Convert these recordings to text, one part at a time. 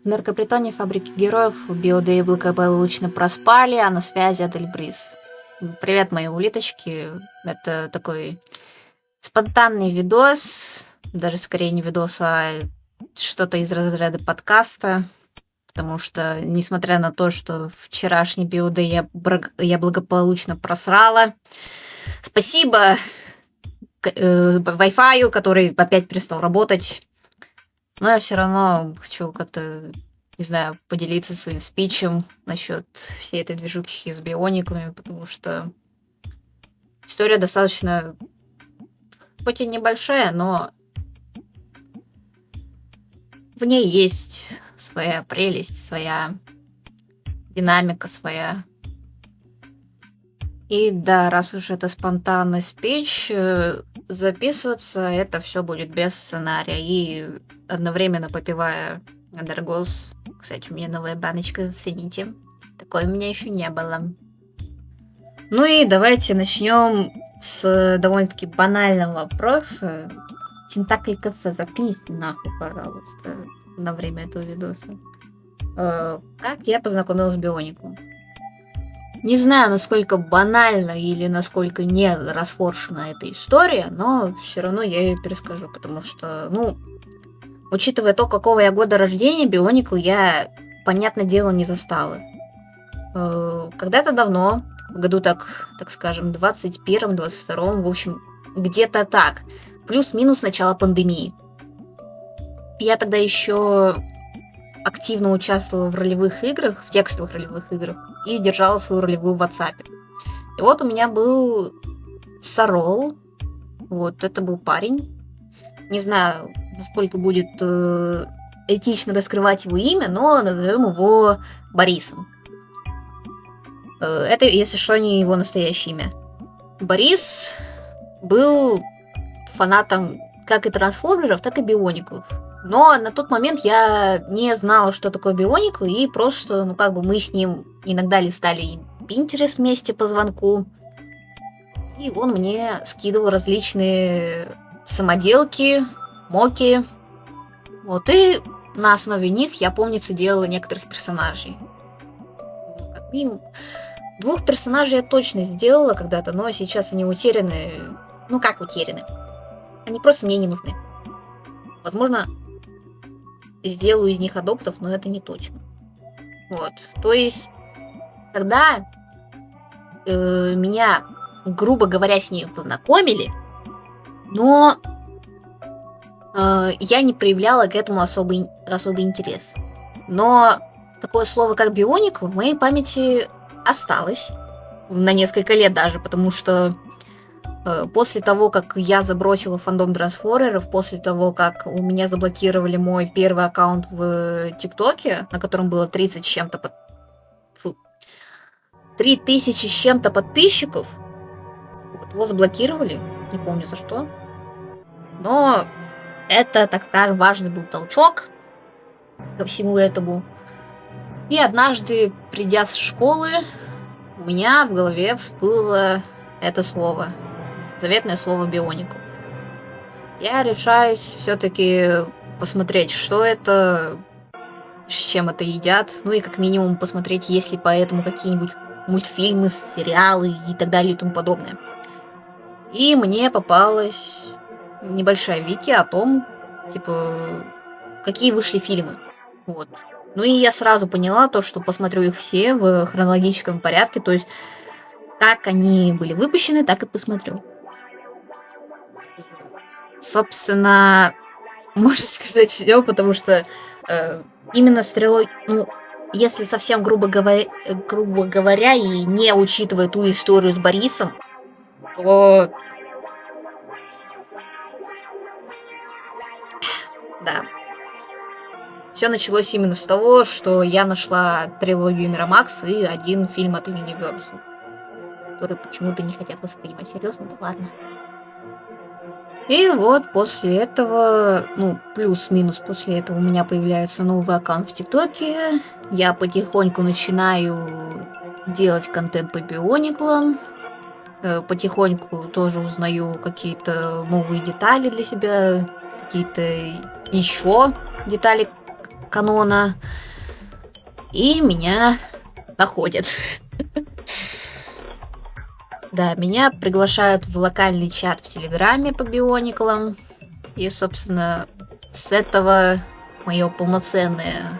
В наркопритоне фабрики героев Биода и благополучно проспали, а на связи Адельбриз. Привет, мои улиточки. Это такой спонтанный видос, даже скорее не видос, а что-то из разряда подкаста. Потому что, несмотря на то, что вчерашний Биода я благополучно просрала, спасибо Wi-Fi, который опять перестал работать. Но я все равно хочу как-то, не знаю, поделиться своим спичем насчет всей этой движухи с биониклами, потому что история достаточно, хоть и небольшая, но в ней есть своя прелесть, своя динамика, своя. И да, раз уж это спонтанный спич, записываться это все будет без сценария и одновременно попивая Эндергоз. Кстати, у меня новая баночка, зацените. Такой у меня еще не было. Ну и давайте начнем с довольно-таки банального вопроса. Тентакль кафе, заткнись нахуй, пожалуйста, на время этого видоса. Как я познакомилась с биониклом? Не знаю, насколько банально или насколько не расфоршена эта история, но все равно я ее перескажу, потому что, учитывая то, какого я года рождения, бионикл я, понятное дело, не застала. Когда-то давно, в году, так скажем, 21-м, 22-м, в общем, где-то так, плюс-минус начало пандемии. Я тогда еще активно участвовала в ролевых играх, в текстовых ролевых играх, и держала свою ролевую в WhatsApp. И вот у меня был Сарол, вот, это был парень. Не знаю, насколько будет этично раскрывать его имя, но назовем его Борисом. Это, если что, не его настоящее имя. Борис был фанатом как и трансформеров, так и биониклов. Но на тот момент я не знала, что такое биониклы, и просто, мы с ним иногда листали Pinterest вместе по звонку. И он мне скидывал различные самоделки, моки. Вот, и на основе них я, помнится, делала некоторых персонажей. Как минимум 2 персонажей я точно сделала когда-то, но сейчас они утеряны. Ну как утеряны? Они просто мне не нужны. Возможно, сделаю из них адоптов, но это не точно. Вот. То есть, когда меня, грубо говоря, с ней познакомили, но я не проявляла к этому особый интерес. Но такое слово, как бионикл, в моей памяти осталось на несколько лет даже, потому что после того, как я забросила фандом трансформеров, после того, как у меня заблокировали мой первый аккаунт в ТикТоке, на котором было 30 с чем-то 3000 с чем-то подписчиков, вот, его заблокировали, не помню за что, но это, так скажем, важный был толчок ко всему этому. И однажды, придя с школы, у меня в голове всплыло это слово. Заветное слово бионикл. Я решаюсь все-таки посмотреть, что это, с чем это едят, ну и как минимум посмотреть, есть ли по этому какие-нибудь мультфильмы, сериалы и так далее и тому подобное. И мне попалась небольшая вики о том, какие вышли фильмы. Вот. Ну и я сразу поняла то, что посмотрю их все в хронологическом порядке, то есть как они были выпущены, так и посмотрю. Собственно, можно сказать все, потому что именно стрелой, если совсем грубо говоря, и не учитывая ту историю с Борисом, то да. Все началось именно с того, что я нашла трилогию Мирамакс и один фильм от Universal, который почему-то не хотят воспринимать серьезно, да ладно. И вот после этого, плюс-минус после этого у меня появляется новый аккаунт в ТикТоке. Я потихоньку начинаю делать контент по биониклам. Потихоньку тоже узнаю какие-то новые детали для себя, какие-то еще детали, канона. И меня находят. Да, меня приглашают в локальный чат в Телеграме по биониклам. И, собственно, с этого мое полноценное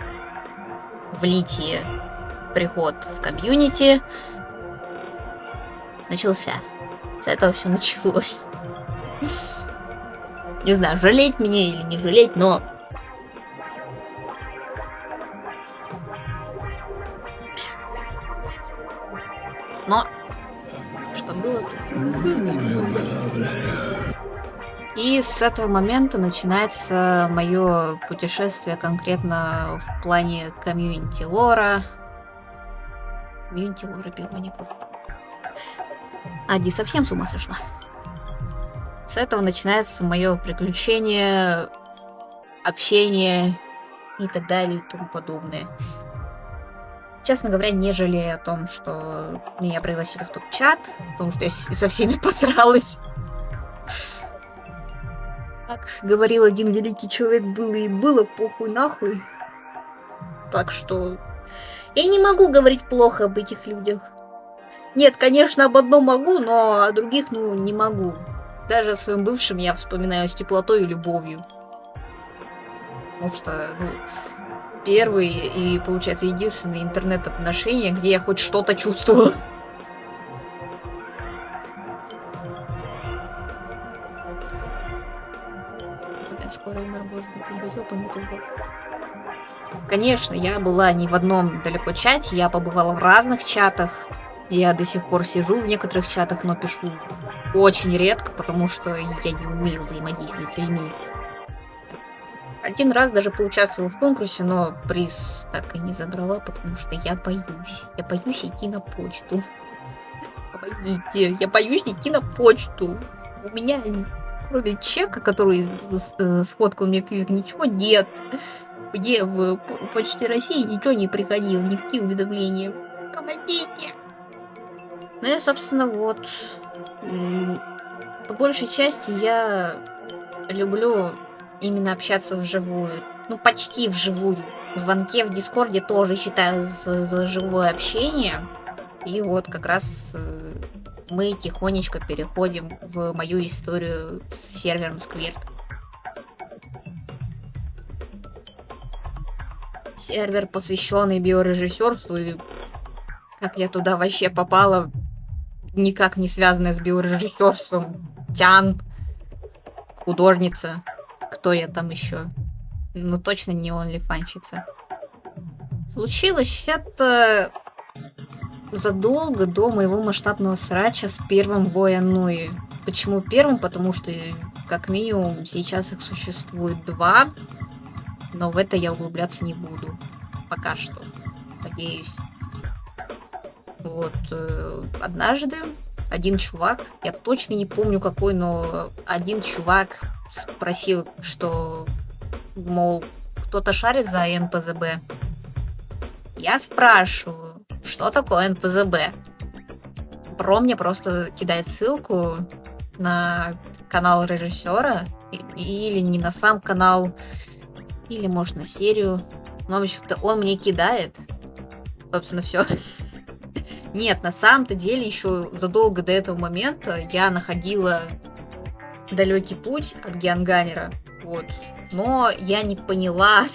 влитие, приход в комьюнити начался. С этого все началось. Не знаю, жалеть меня или не жалеть, но... Что было, то было. И с этого момента начинается мое путешествие конкретно в плане комьюнити лора. Комьюнити лора биониклов. Ади совсем с ума сошла. С этого начинается мое приключение, общение и так далее и тому подобное. Честно говоря, не жалею о том, что меня пригласили в тот чат, потому что я со всеми посралась. Как говорил один великий человек, было и было, похуй нахуй. Так что я не могу говорить плохо об этих людях. Нет, конечно, об одном могу, но о других, не могу. Даже о своем бывшем я вспоминаю с теплотой и любовью. Потому что, первый и, получается, единственный интернет-отношения, где я хоть что-то чувствовала. Скоро энергос придет, ёбаный ты в рот. Конечно, я была не в одном далеко чате, я побывала в разных чатах. Я до сих пор сижу в некоторых чатах, но пишу очень редко, потому что я не умею взаимодействовать с людьми. Один раз даже поучаствовала в конкурсе, но приз так и не забрала, потому что я боюсь. Я боюсь идти на почту. Помогите, я боюсь идти на почту. У меня, кроме чека, который сфоткал мне пивик, ничего нет. Мне в Почте России ничего не приходило, никакие уведомления. Помогите! Ну и, собственно, вот. По большей части я люблю именно общаться вживую. Почти вживую. Звонки в Дискорде тоже считаю за живое общение. И вот как раз мы тихонечко переходим в мою историю с сервером Сквирт. Сервер, посвященный биорежиссерству, и как я туда вообще попала, никак не связанная с биорежиссерством. Тян, художница, кто я там еще? Точно не онлифанщица. Случилось это задолго до моего масштабного срача с первым Воянуи. Почему первым? Потому что, как минимум, сейчас их существует 2, но в это я углубляться не буду. Пока что. Надеюсь. Вот. Однажды один чувак, я точно не помню какой, но один чувак спросил, что, мол, кто-то шарит за НПЗБ. Я спрашиваю, что такое НПЗБ? Бро мне просто кидает ссылку на канал режиссера, или не на сам канал, или, может, на серию. Но, в общем-то, он мне кидает. Собственно, все. Нет, на самом-то деле, еще задолго до этого момента я находила далекий путь от Гианганера. Вот. Но я не поняла,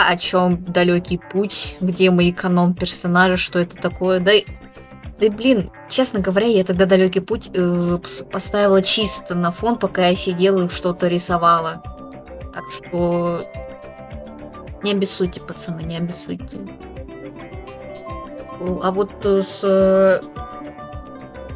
о чем далекий путь, где мои канон-персонажи, что это такое. Да, блин, честно говоря, я тогда далекий путь поставила чисто на фон, пока я сидела и что-то рисовала. Так что не обессудьте, пацаны, не обессудьте. А вот с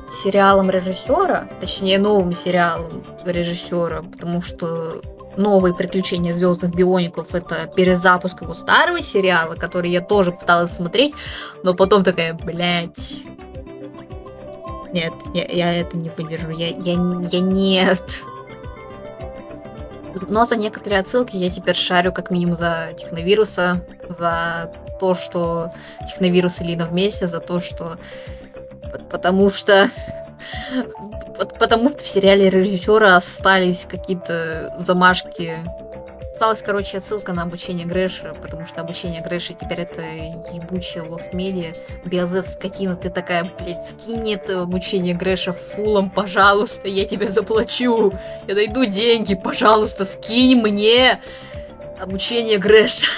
сериалом режиссера, точнее новым сериалом режиссера, потому что новые приключения звездных биониклов — это перезапуск его старого сериала, который я тоже пыталась смотреть, но потом такая, блять, нет, я это не выдержу, я нет. Но за некоторые отсылки я теперь шарю как минимум за Техновируса, за то, что Техновирус и Лина вместе, за то, что... Потому что в сериале режиссера остались какие-то замашки Осталась, короче, отсылка на обучение Грэша, потому что обучение Грэша теперь это ебучая Lost Media. Биозет, скотина, ты такая, блядь, скинь это обучение Грэша фулом, пожалуйста, я тебе заплачу. Я найду деньги, пожалуйста, скинь мне обучение Грэша.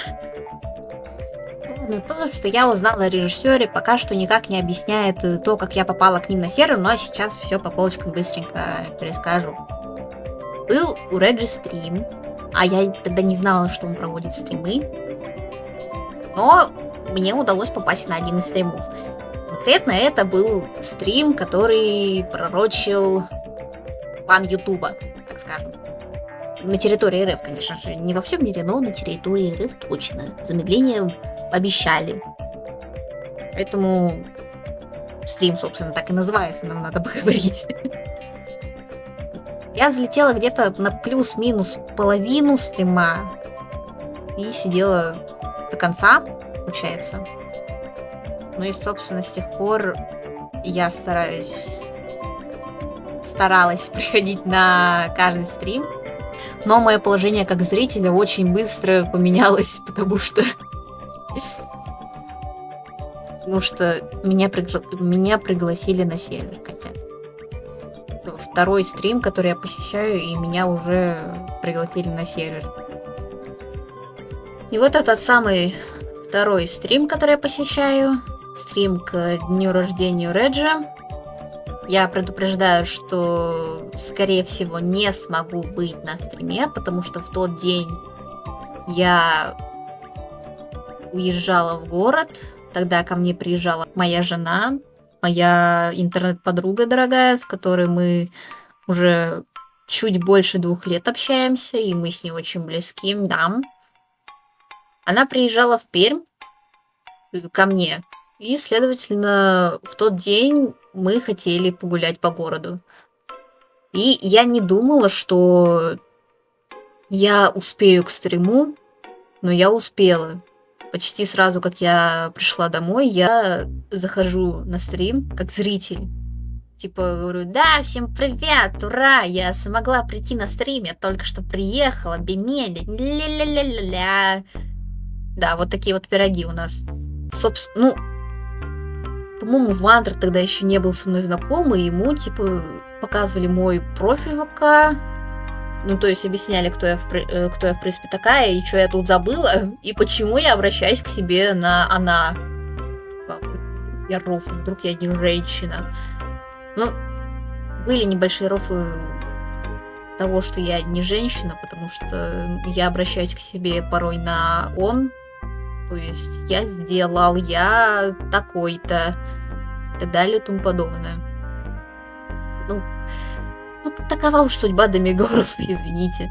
То, что я узнала о режиссере, пока что никак не объясняет то, как я попала к ним на сервер, но сейчас все по полочкам быстренько перескажу. Был у Реджи стрим, а я тогда не знала, что он проводит стримы, но мне удалось попасть на один из стримов. Конкретно это был стрим, который пророчил бан Ютуба, так скажем. На территории РФ, конечно же, не во всем мире, но на территории РФ точно. Замедление обещали. Поэтому стрим, собственно, так и называется, нам надо поговорить. Я залетела где-то на плюс-минус половину стрима и сидела до конца, получается. Ну и, собственно, с тех пор я старалась приходить на каждый стрим. Но мое положение как зрителя очень быстро поменялось, потому что меня пригласили на сервер, котят. Второй стрим, который я посещаю, и меня уже пригласили на сервер. И вот этот самый второй стрим, который я посещаю, стрим к дню рождения Реджа. Я предупреждаю, что, скорее всего, не смогу быть на стриме, потому что в тот день я уезжала в город. Тогда ко мне приезжала моя жена, моя интернет-подруга дорогая, с которой мы уже чуть больше 2 лет общаемся, и мы с ней очень близки, да. Она приезжала в Пермь ко мне, и, следовательно, в тот день мы хотели погулять по городу. И я не думала, что я успею к стриму, но я успела. Почти сразу, как я пришла домой, я захожу на стрим как зритель. Типа говорю, да, всем привет, ура, я смогла прийти на стрим, я только что приехала, бемели, ля-ля-ля-ля-ля. Да, вот такие вот пироги у нас. Собственно, по-моему, Вандер тогда еще не был со мной знаком, и ему, типа, показывали мой профиль ВК. Ну, то есть объясняли, кто я, в принципе, такая, и что я тут забыла, и почему я обращаюсь к себе на она. Я рофл, вдруг я не женщина. Ну, были небольшие рофлы того, что я не женщина, потому что я обращаюсь к себе порой на он. То есть я сделал, я такой-то, и так далее, и тому подобное. Ну, такова уж судьба Демигорса, извините.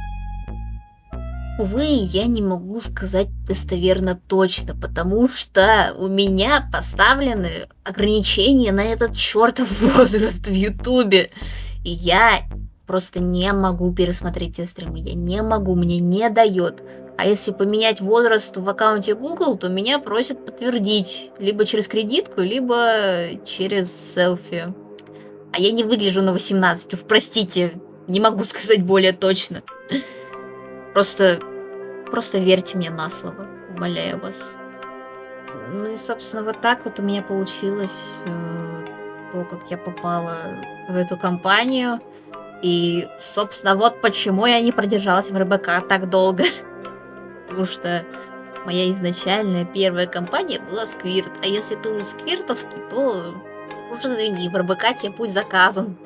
Увы, я не могу сказать достоверно точно, потому что у меня поставлены ограничения на этот чертов возраст в Ютубе. И я просто не могу пересмотреть те стримы. Я не могу, мне не дает. А если поменять возраст в аккаунте Google, то меня просят подтвердить либо через кредитку, либо через селфи. А я не выгляжу на 18, уж простите, не могу сказать более точно. Просто верьте мне на слово, умоляю вас. Ну и, собственно, вот так вот у меня получилось то, как я попала в эту компанию. И, собственно, вот почему я не продержалась в РБК так долго. Потому что моя изначальная первая компания была Сквирт. А если ты уже сквиртовский, то уж извини, в РБК тебе путь заказан.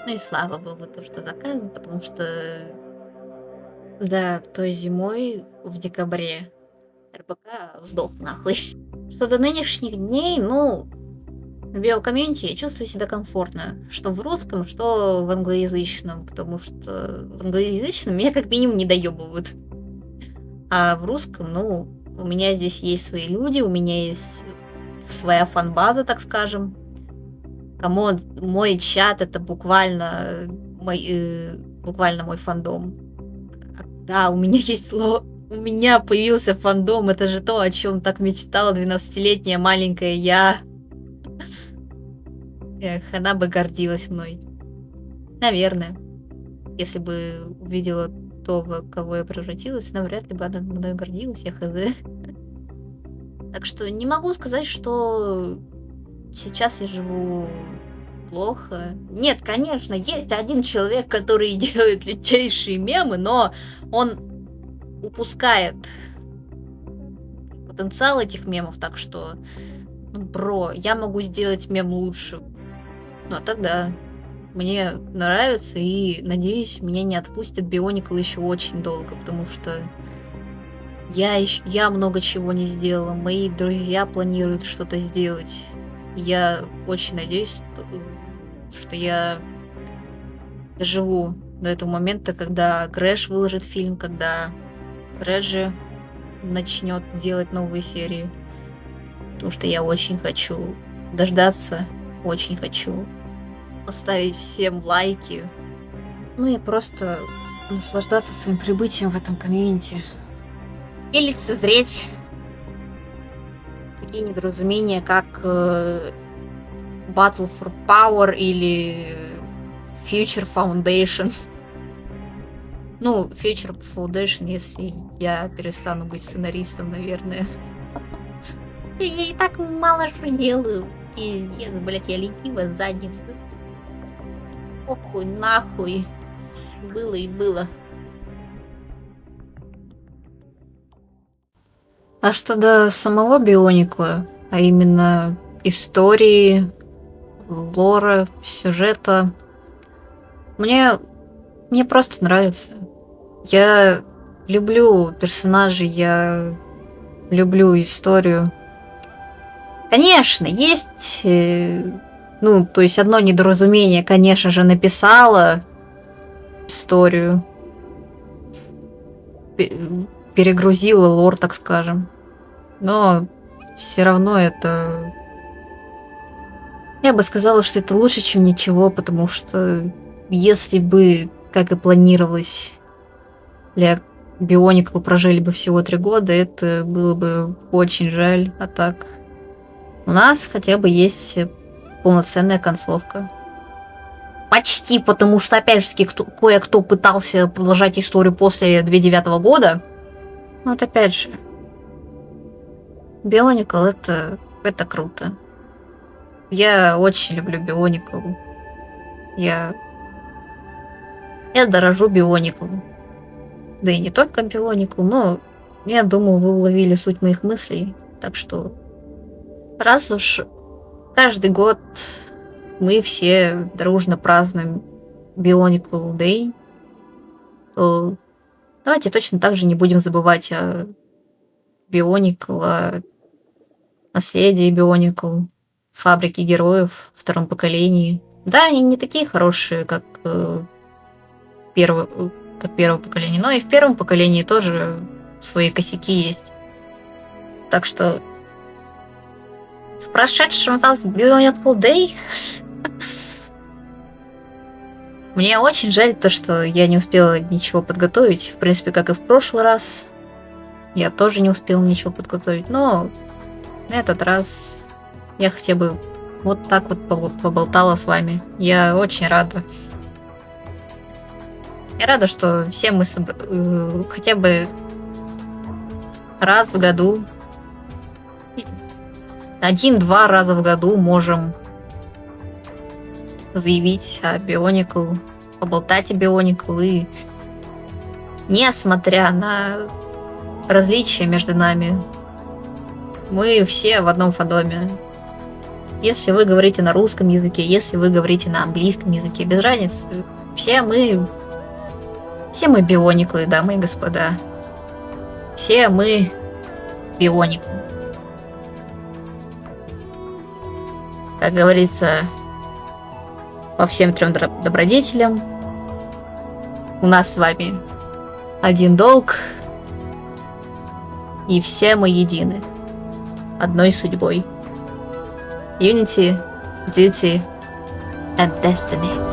Ну и слава богу, то, что заказан, потому что... Да, той зимой в декабре РБК сдох нахуй. Что до нынешних дней, ну, в биокомьюнити я чувствую себя комфортно. Что в русском, что в англоязычном. Потому что в англоязычном меня как минимум не доебывают. А в русском, ну, у меня здесь есть свои люди, у меня есть своя фан-база, так скажем. Камон, мой чат это буквально мой фандом. Да, у меня есть слово. У меня появился фандом. Это же то, о чем так мечтала 12-летняя маленькая я. Эх, она бы гордилась мной. Наверное. Если бы увидела то, в кого я превратилась, но вряд ли бы она мной гордилась, я хз. Так что не могу сказать, что сейчас я живу плохо. Нет, конечно, есть один человек, который делает лютейшие мемы, но он упускает потенциал этих мемов, так что, ну, бро, я могу сделать мем лучше. Ну, а тогда мне нравится, и, надеюсь, меня не отпустит Бионикл еще очень долго, потому что я много чего не сделала, мои друзья планируют что-то сделать. Я очень надеюсь, что я доживу до этого момента, когда Грэш выложит фильм, когда Реджи начнет делать новые серии. Потому что я очень хочу дождаться, очень хочу поставить всем лайки. Ну и просто наслаждаться своим прибытием в этом комьюнити. И лицезреть такие недоразумения, как Battle for Power или Future Foundation. Ну, Future Foundation, если я перестану быть сценаристом, наверное. Я и так мало что делаю. Пиздец, блять, я ленивая задница. Похуй, нахуй. Было и было. А что до самого Бионикла, а именно истории, лора, сюжета, мне просто нравится. Я люблю персонажей, я люблю историю. Конечно, есть, ну, то есть одно недоразумение, конечно же, написала историю, перегрузила лор, так скажем. Но все равно это... Я бы сказала, что это лучше, чем ничего, потому что если бы, как и планировалось, для Бионикла прожили бы всего 3 года, это было бы очень жаль. А так, у нас хотя бы есть полноценная концовка. Почти, потому что, опять же, кое-кто пытался продолжать историю после 2009 года. Но вот опять же, Бионикл это круто. Я очень люблю Бионикл. Я дорожу Биониклом. Да и не только Бионикл, но я думаю, вы уловили суть моих мыслей. Так что, раз уж каждый год мы все дружно празднуем Бионикл Day, то давайте точно так же не будем забывать о Бионикл, о наследии Бионикл, фабрике героев, втором поколении. Да, они не такие хорошие, как первое поколение, но и в первом поколении тоже свои косяки есть. Так что с прошедшим вас Bionicle Day. Мне очень жаль то, что я не успела ничего подготовить. В принципе, как и в прошлый раз. Я тоже не успела ничего подготовить. Но на этот раз я хотя бы вот так вот поболтала с вами. Я очень рада. Я рада, что все мы хотя бы раз в году, 1-2 раза в году можем заявить о Бионикл, поболтать о Бионикл, и несмотря на различия между нами, мы все в одном фандоме. Если вы говорите на русском языке, если вы говорите на английском языке, без разницы, все мы Биониклы, дамы и господа. Все мы Биониклы. Как говорится, по всем 3 добродетелям у нас с вами один долг, и все мы едины одной судьбой. Unity, Duty and Destiny.